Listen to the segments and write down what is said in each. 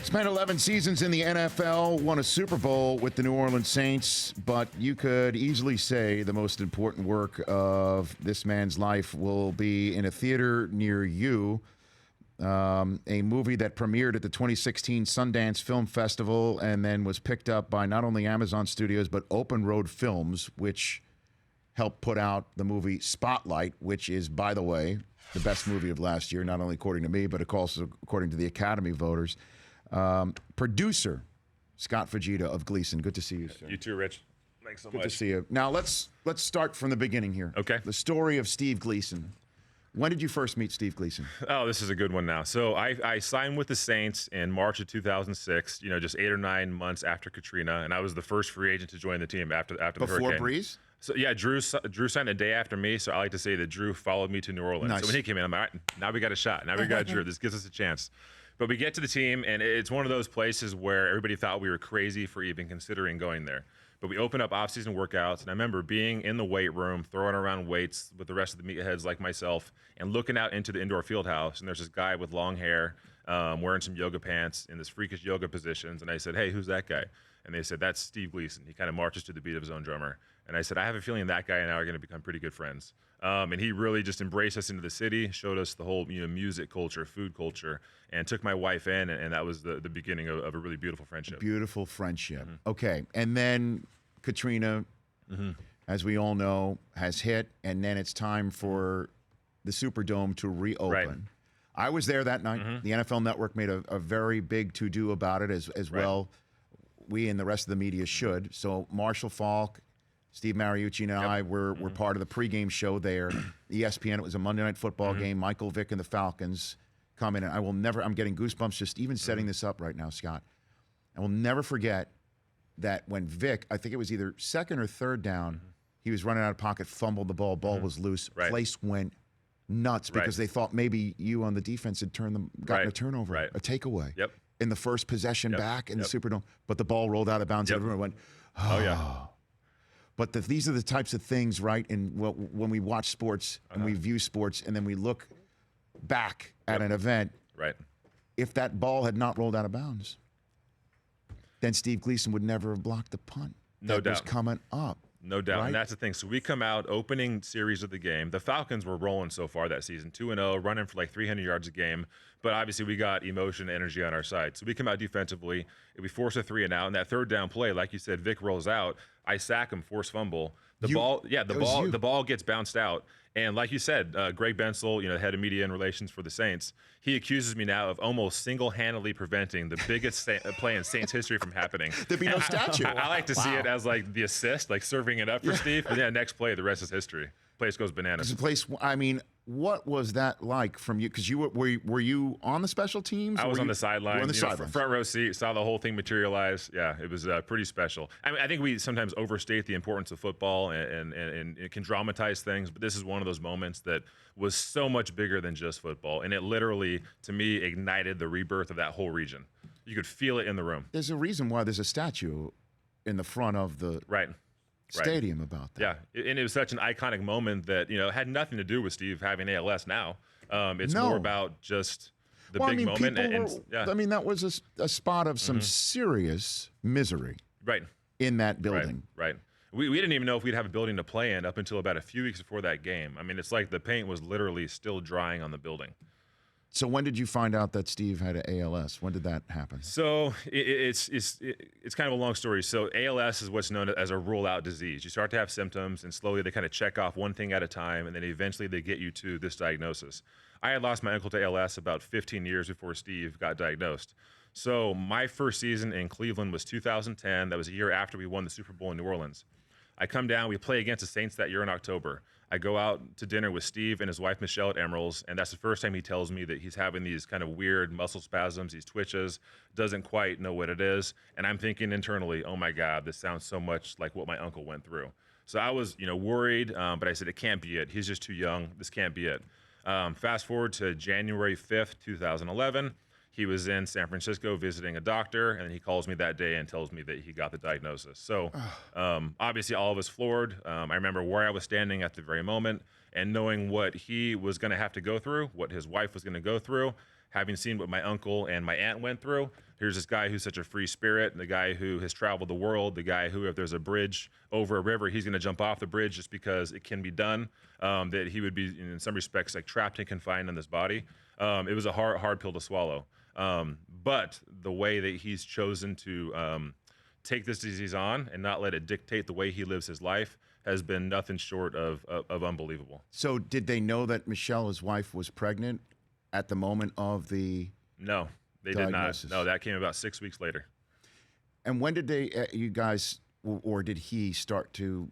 Spent 11 seasons in the NFL, won a Super Bowl with the New Orleans Saints, but you could easily say the most important work of this man's life will be in a theater near you. A movie that premiered at the 2016 Sundance Film Festival and then was picked up by not only Amazon Studios, but Open Road Films, which helped put out the movie Spotlight, which is, by the way, the best movie of last year, not only according to me, but also according to the Academy voters. Producer Scott Fujita of Gleason. Good to see you, sir. You too, Rich. Thanks so much. Good to see you. Now let's start from the beginning here. Okay. The story of Steve Gleason. When did you first meet Steve Gleason? Oh, this is a good one now. So I signed with the Saints in March of 2006. Just 8 or 9 months after Katrina, and I was the first free agent to join the team after the hurricane. Before Breeze? So yeah, Drew signed a day after me. So I like to say that Drew followed me to New Orleans. Nice. So when he came in, I'm like, all right, now we got a shot. Now we got Drew. This gives us a chance. But we get to the team, and it's one of those places where everybody thought we were crazy for even considering going there. But we opened up off-season workouts, and I remember being in the weight room, throwing around weights with the rest of the meatheads like myself, and looking out into the indoor field house, and there's this guy with long hair, wearing some yoga pants in this freakish yoga positions, and I said, hey, who's that guy? And they said, that's Steve Gleason. He kind of marches to the beat of his own drummer. And I said, I have a feeling that guy and I are going to become pretty good friends. And he really just embraced us into the city, showed us the whole music culture, food culture, and took my wife in, and that was the beginning of a really beautiful friendship. Beautiful friendship. Mm-hmm. Okay, and then Katrina, as we all know, has hit, and then it's time for the Superdome to reopen. Right. I was there that night. The NFL Network made a very big to-do about it as well. We and the rest of the media should. So Marshall Faulk, Steve Mariucci, and I were part of the pregame show there. ESPN, it was a Monday Night Football game. Michael Vick and the Falcons come in, and I will never, I'm getting goosebumps just even setting this up right now, Scott. I will never forget that when Vick, I think it was either second or third down, he was running out of pocket, fumbled the ball was loose. Right. Place went nuts because they thought maybe you on the defense had gotten a turnover, a takeaway. Yep. In the first possession back in the Superdome, but the ball rolled out of bounds and everyone went, oh yeah. But these are the types of things, right? And when we watch sports and we view sports and then we look back at an event, if that ball had not rolled out of bounds, then Steve Gleason would never have blocked the punt. No doubt. Was coming up. No doubt, right? And that's the thing. So we come out, opening series of the game. The Falcons were rolling so far that season, 2-0, running for like 300 yards a game. But obviously we got emotion and energy on our side. So we come out defensively, and we force a 3-and-out. And that third down play, like you said, Vic rolls out. I sack him, force fumble. The ball gets bounced out. And like you said, Greg Bensel, head of media and relations for the Saints, he accuses me now of almost single-handedly preventing the biggest play in Saints history from happening. There'd be no statue. I like to see it as like the assist, like serving it up for Steve. But yeah, next play, the rest is history. Place goes bananas. What was that like from you? Because you were you on the special teams? I was on the sideline. On the sideline. Front row seat, saw the whole thing materialize. Yeah, it was pretty special. I think we sometimes overstate the importance of football and it can dramatize things, but this is one of those moments that was so much bigger than just football. And it literally, to me, ignited the rebirth of that whole region. You could feel it in the room. There's a reason why there's a statue in the front of the stadium about that. Yeah, and it was such an iconic moment that had nothing to do with Steve having ALS now. It's more about just the big moment. That was a spot of some serious misery. In that building. Right. We didn't even know if we'd have a building to play in up until about a few weeks before that game. I mean, it's like the paint was literally still drying on the building. So when did you find out that Steve had ALS? When did that happen? So it's kind of a long story. So ALS is what's known as a rule-out disease. You start to have symptoms, and slowly they kind of check off one thing at a time, and then eventually they get you to this diagnosis. I had lost my uncle to ALS about 15 years before Steve got diagnosed. So my first season in Cleveland was 2010. That was a year after we won the Super Bowl in New Orleans. I come down, we play against the Saints that year in October. I go out to dinner with Steve and his wife, Michelle, at Emerald's, and that's the first time he tells me that he's having these kind of weird muscle spasms, these twitches, doesn't quite know what it is. And I'm thinking internally, oh my God, this sounds so much like what my uncle went through. So I was, worried, but I said, it can't be it. He's just too young. This can't be it. Fast forward to January 5th, 2011. He was in San Francisco visiting a doctor, and he calls me that day and tells me that he got the diagnosis. So obviously all of us floored. I remember where I was standing at the very moment, and knowing what he was going to have to go through, what his wife was going to go through, having seen what my uncle and my aunt went through. Here's this guy who's such a free spirit, the guy who has traveled the world, the guy who, if there's a bridge over a river, he's going to jump off the bridge just because it can be done, that he would be, in some respects, like trapped and confined in this body. It was a hard pill to swallow. But the way that he's chosen to take this disease on and not let it dictate the way he lives his life has been nothing short of unbelievable. So did they know that Michelle, his wife, was pregnant at the moment of the No, they diagnosis? did not. No, that came about 6 weeks later. And when did they, you guys, or did he start to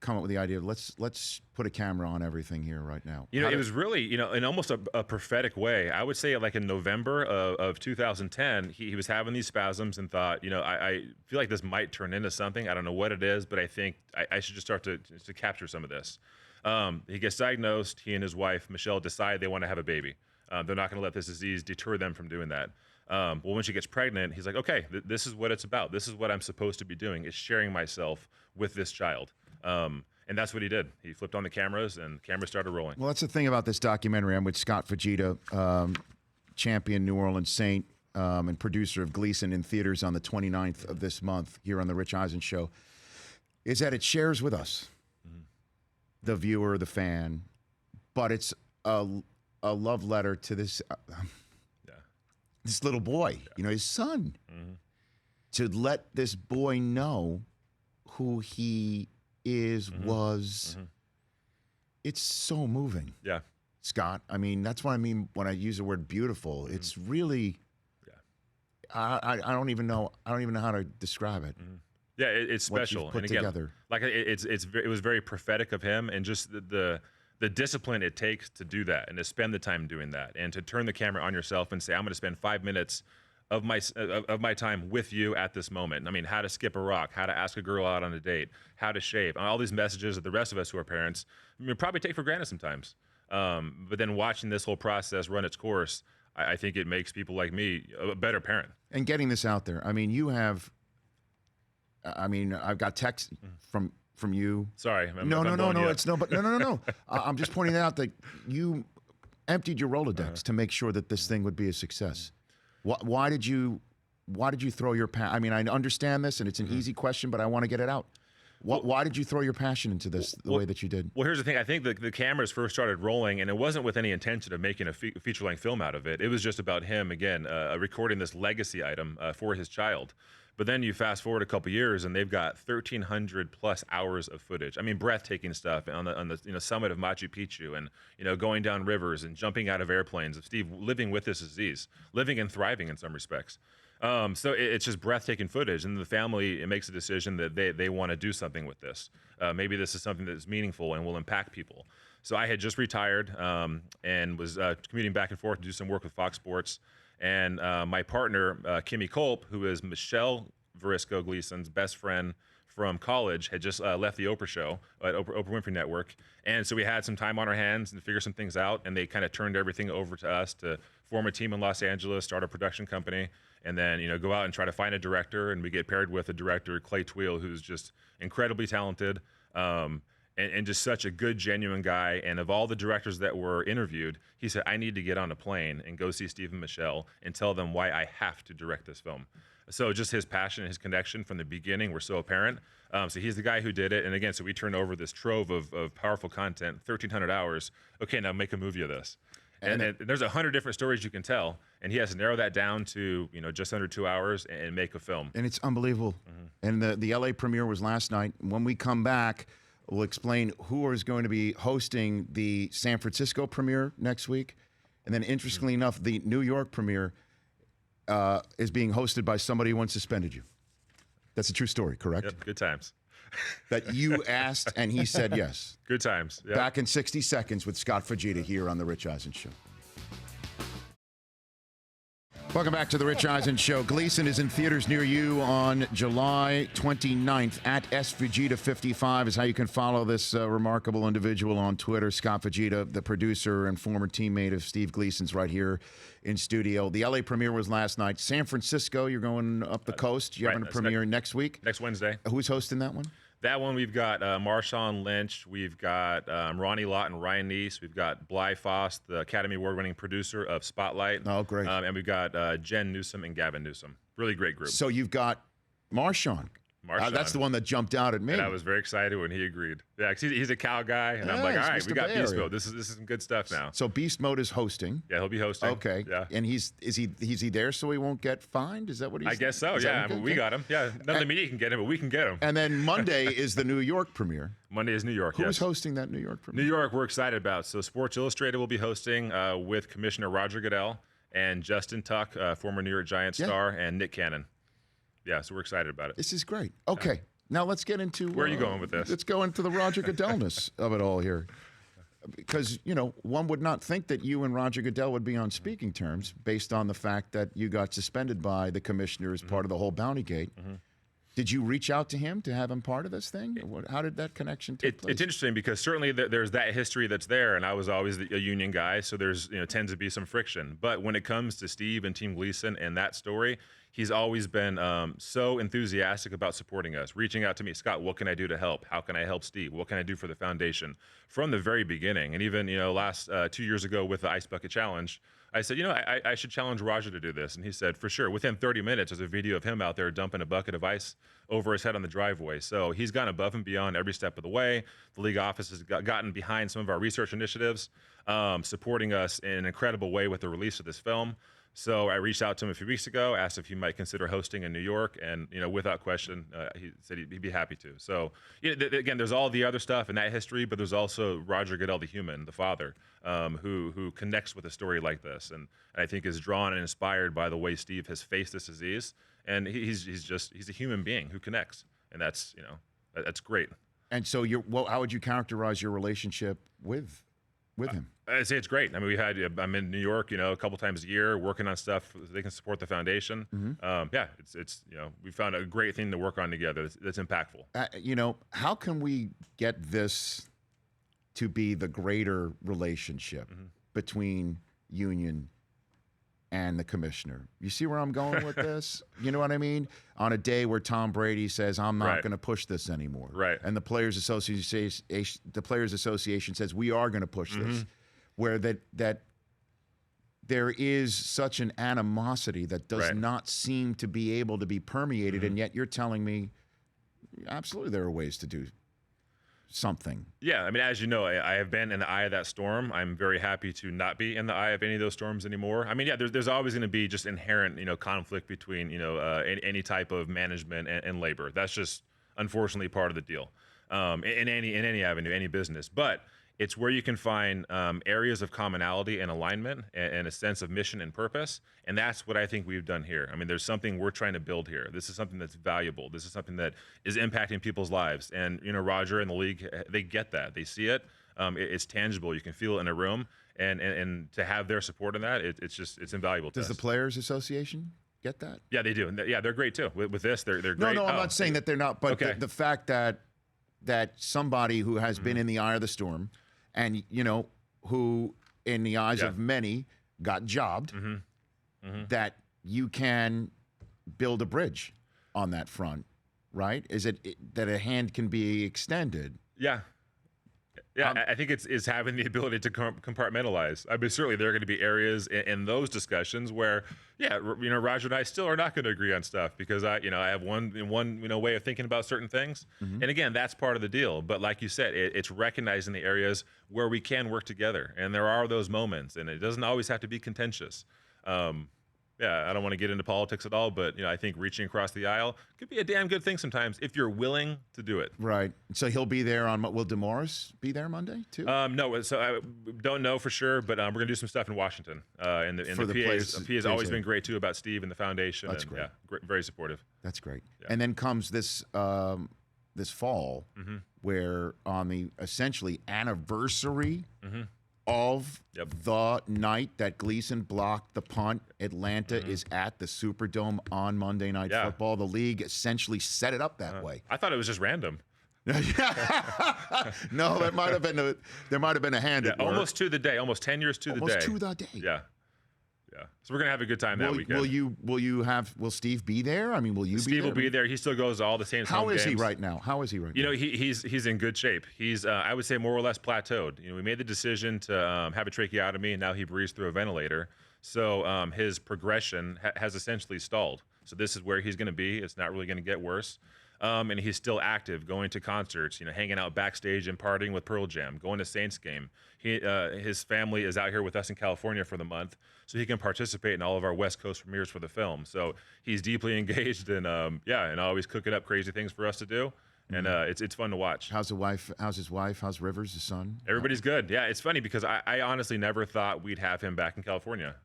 come up with the idea of let's put a camera on everything here right now? You know, it was really, you know, in almost a prophetic way. I would say like in November of 2010, he was having these spasms and thought, you know, I feel like this might turn into something. I don't know what it is, but I think I should just start to capture some of this. He gets diagnosed. He and his wife, Michelle, decide they want to have a baby. They're not going to let this disease deter them from doing that. Well, when she gets pregnant, he's like, okay, this is what it's about. This is what I'm supposed to be doing, is sharing myself with this child. And that's what he did. He flipped on the cameras, and cameras started rolling. Well, that's the thing about this documentary. I'm with Scott Fujita, champion New Orleans Saint, and producer of Gleason, in theaters on the 29th of this month here on The Rich Eisen Show, is that it shares with us, the viewer, the fan, but it's a love letter to this this little boy, you know, his son, to let this boy know who he is, was. It's so moving. Yeah. Scott, I mean, that's what I mean when I use the word beautiful. It's really, I don't even know how to describe it. Yeah, it's special. What you've put and again, together. Like it was very prophetic of him, and just the discipline it takes to do that, and to spend the time doing that, and to turn the camera on yourself and say, I'm going to spend 5 minutes of my time with you at this moment. I mean, how to skip a rock, how to ask a girl out on a date, how to shave, all these messages that the rest of us who are parents probably take for granted sometimes. But then watching this whole process run its course, I think it makes people like me a better parent. And getting this out there. I mean, you have, I mean, I've got texts from you. Sorry. No. I'm just pointing out that you emptied your Rolodex to make sure that this thing would be a success. Why did you throw your I mean, I understand this, and it's an easy question, but I want to get it out. Why did you throw your passion into this the way that you did? Well, here's the thing. I think the cameras first started rolling, and it wasn't with any intention of making a feature-length film out of it. It was just about him, again, recording this legacy item for his child. But then you fast forward a couple years, and they've got 1,300 plus hours of footage. I mean, breathtaking stuff on the summit of Machu Picchu, and going down rivers and jumping out of airplanes. Of Steve living with this disease, living and thriving in some respects. So it's just breathtaking footage, and the family makes a decision that they want to do something with this. Maybe this is something that's meaningful and will impact people. So I had just retired and was commuting back and forth to do some work with Fox Sports. And my partner, Kimmy Culp, who is Michelle Varisco Gleason's best friend from college, had just left the Oprah show at Oprah Winfrey Network. And so we had some time on our hands and figure some things out, and they kind of turned everything over to us to form a team in Los Angeles, start a production company, and then go out and try to find a director. And we get paired with a director, Clay Tweel, who's just incredibly talented, and just such a good, genuine guy. And of all the directors that were interviewed, he said, I need to get on a plane and go see Steve and Michelle and tell them why I have to direct this film. So just his passion and his connection from the beginning were so apparent. So he's the guy who did it. And again, so we turned over this trove of powerful content, 1,300 hours. Okay, now make a movie of this. And there's 100 different stories you can tell, and he has to narrow that down to just under 2 hours and make a film. And it's unbelievable. And the LA premiere was last night. When we come back, we'll explain who is going to be hosting the San Francisco premiere next week. And then, interestingly enough, the New York premiere is being hosted by somebody who once suspended you. That's a true story, correct? Yep, good times. That you asked and he said yes. Good times. Yep. Back in 60 seconds with Scott Fujita here on The Rich Eisen Show. Welcome back to The Rich Eisen Show. Gleason is in theaters near you on July 29th. At SFujita55 is how you can follow this remarkable individual on Twitter. Scott Fujita, the producer and former teammate of Steve Gleason's, right here in studio. The LA premiere was last night. San Francisco, you're going up the coast. You're having a premiere next week? Next Wednesday. Who's hosting that one? That one we've got Marshawn Lynch, we've got Ronnie Lott and Ryan Neese, we've got Bly Foss, the Academy Award-winning producer of Spotlight. Oh, great. And we've got Jen Newsom and Gavin Newsom. Really great group. So you've got Marshawn. That's the one that jumped out at me. And I was very excited when he agreed. Yeah, 'cause he's a Cal guy, and I'm like, all right, Mr. we got Bay Beast Area. Mode. This is some good stuff now. So Beast Mode is hosting. Yeah, he'll be hosting. Okay. Yeah. And is he there so he won't get fined? Is that what he's? I guess so. Yeah, I mean, we got him. Yeah, none of the media can get him, but we can get him. And then Monday is the New York premiere. Monday is New York. Who's yes. hosting that New York premiere? New York, we're excited about. So Sports Illustrated will be hosting with Commissioner Roger Goodell and Justin Tuck, former New York Giants star, and Nick Cannon. Yeah, so we're excited about it. This is great. Okay. Now let's get into Where are you going with this? Let's go into the Roger Goodellness of it all here. Because, one would not think that you and Roger Goodell would be on speaking terms based on the fact that you got suspended by the commissioner as part of the whole Bounty Gate. Did you reach out to him to have him part of this thing? How did that connection take place? It's interesting because certainly there's that history that's there, and I was always a union guy, so there's tends to be some friction. But when it comes to Steve and Team Gleason and that story, he's always been so enthusiastic about supporting us, reaching out to me, Scott, what can I do to help? How can I help Steve? What can I do for the foundation? From the very beginning, and even last 2 years ago with the Ice Bucket Challenge, I said, I should challenge Roger to do this. And he said, for sure. Within 30 minutes, there's a video of him out there dumping a bucket of ice over his head on the driveway. So he's gone above and beyond every step of the way. The league office has gotten behind some of our research initiatives, supporting us in an incredible way with the release of this film. So I reached out to him a few weeks ago, asked if he might consider hosting in New York, and without question, he said he'd be happy to. So again, there's all the other stuff in that history, but there's also Roger Goodell, the human, the father, who connects with a story like this, and I think is drawn and inspired by the way Steve has faced this disease, and he's a human being who connects, and that's great. And so how would you characterize your relationship with him? I'd say it's great. I mean, I'm in New York, a couple times a year, working on stuff so they can support the foundation. It's we found a great thing to work on together that's impactful. How can we get this to be the greater relationship between union and the commissioner? You see where I'm going with this? You know what I mean? On a day where Tom Brady says, I'm not going to push this anymore. Right. And the Players Association says, we are going to push this. Where that there is such an animosity that does not seem to be able to be permeated, and yet you're telling me absolutely there are ways to do something. Yeah, I mean, as you know, I have been in the eye of that storm. I'm very happy to not be in the eye of any of those storms anymore. I mean, there's always going to be just inherent, conflict between, any type of management and labor. That's just unfortunately part of the deal in any avenue, any business. But it's where you can find areas of commonality and alignment and a sense of mission and purpose. And that's what I think we've done here. I mean, there's something we're trying to build here. This is something that's valuable. This is something that is impacting people's lives. And, Roger and the league, they get that. They see it. It's tangible. You can feel it in a room. And to have their support in that, it's invaluable to us. Does the Players Association get that? Yeah, they do. Yeah, they're great too. With this, they're great. No, I'm not saying that they're not. But the fact that somebody who has been in the eye of the storm, and, who, in the eyes of many, got jobbed, that you can build a bridge on that front, right? Is it that a hand can be extended? Yeah. Yeah, I think it's having the ability to compartmentalize. I mean, certainly there are going to be areas in those discussions where, Roger and I still are not going to agree on stuff because I have one way of thinking about certain things. And again, that's part of the deal. But like you said, it's recognizing the areas where we can work together, and there are those moments, and it doesn't always have to be contentious. I don't want to get into politics at all, but I think reaching across the aisle could be a damn good thing sometimes if you're willing to do it. Right. So he'll be there will DeMorris be there Monday too? No, so I don't know for sure, but we're gonna do some stuff in Washington. And the PA has always been great too about Steve and the foundation. That's great. Yeah, very supportive. That's great. Yeah. And then comes this this fall, where on the essentially anniversary of the night that Gleason blocked the punt, Atlanta is at the Superdome on Monday Night Football. The league essentially set it up that way. I thought it was just random. No, there might have been a hand at work. Almost to the day, almost 10 years to the day. Almost to the day. Yeah. Yeah. So we're gonna have a good time that weekend. Will Steve be there? I mean, will you Steve be there? will be there. He still goes to all the Saints How home is he games. right now? How is he right now? You know, he's in good shape. He's I would say more or less plateaued. You know, we made the decision to have a tracheotomy, and now he breathes through a ventilator. So his progression has essentially stalled. So this is where he's going to be. It's not really going to get worse. And he's still active, going to concerts, you know, hanging out backstage and partying with Pearl Jam, going to Saints game. His family is out here with us in California for the month, so he can participate in all of our West Coast premieres for the film. So he's deeply engaged and and always cooking up crazy things for us to do. And it's fun to watch. How's the wife? How's his wife? How's Rivers, his son? Everybody's good. Yeah, it's funny because I honestly never thought we'd have him back in California.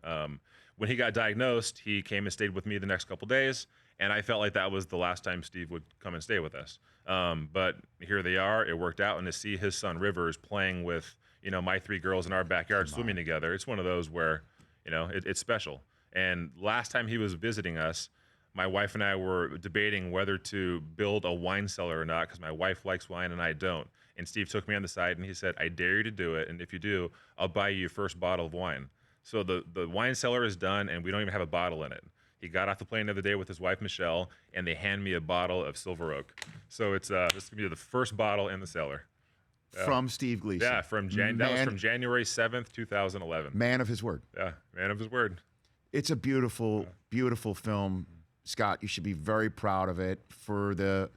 When he got diagnosed, he came and stayed with me the next couple days, and I felt like that was the last time Steve would come and stay with us. But here they are. It worked out, and to see his son Rivers playing with my 3 girls in our backyard swimming together, it's one of those where it's special. And last time he was visiting us, my wife and I were debating whether to build a wine cellar or not because my wife likes wine and I don't. And Steve took me on the side and he said, "I dare you to do it, and if you do, I'll buy you your first bottle of wine." So the wine cellar is done, and we don't even have a bottle in it. He got off the plane the other day with his wife, Michelle, and they hand me a bottle of Silver Oak. So it's this is going to be the first bottle in the cellar. From Steve Gleason. Yeah, that was from January 7th, 2011. Man of his word. Yeah, man of his word. It's a beautiful, beautiful film. Scott, you should be very proud of it. For the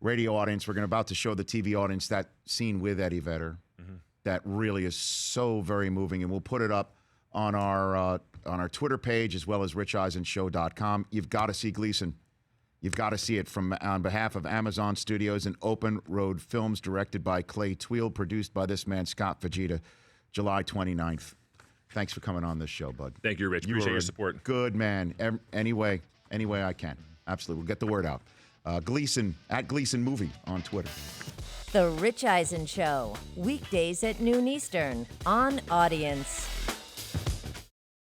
radio audience, we're about to show the TV audience that scene with Eddie Vedder. That really is so very moving, and we'll put it up on our Twitter page as well as richeisenshow.com. You've got to see Gleason. You've got to see it on behalf of Amazon Studios and Open Road Films, directed by Clay Tweel, produced by this man, Scott Fujita, July 29th. Thanks for coming on this show, bud. Thank you, Rich. Appreciate your support. Good man. Any way I can. Absolutely. We'll get the word out. Gleason, at Gleason Movie on Twitter. The Rich Eisen Show, weekdays at noon Eastern on Audience.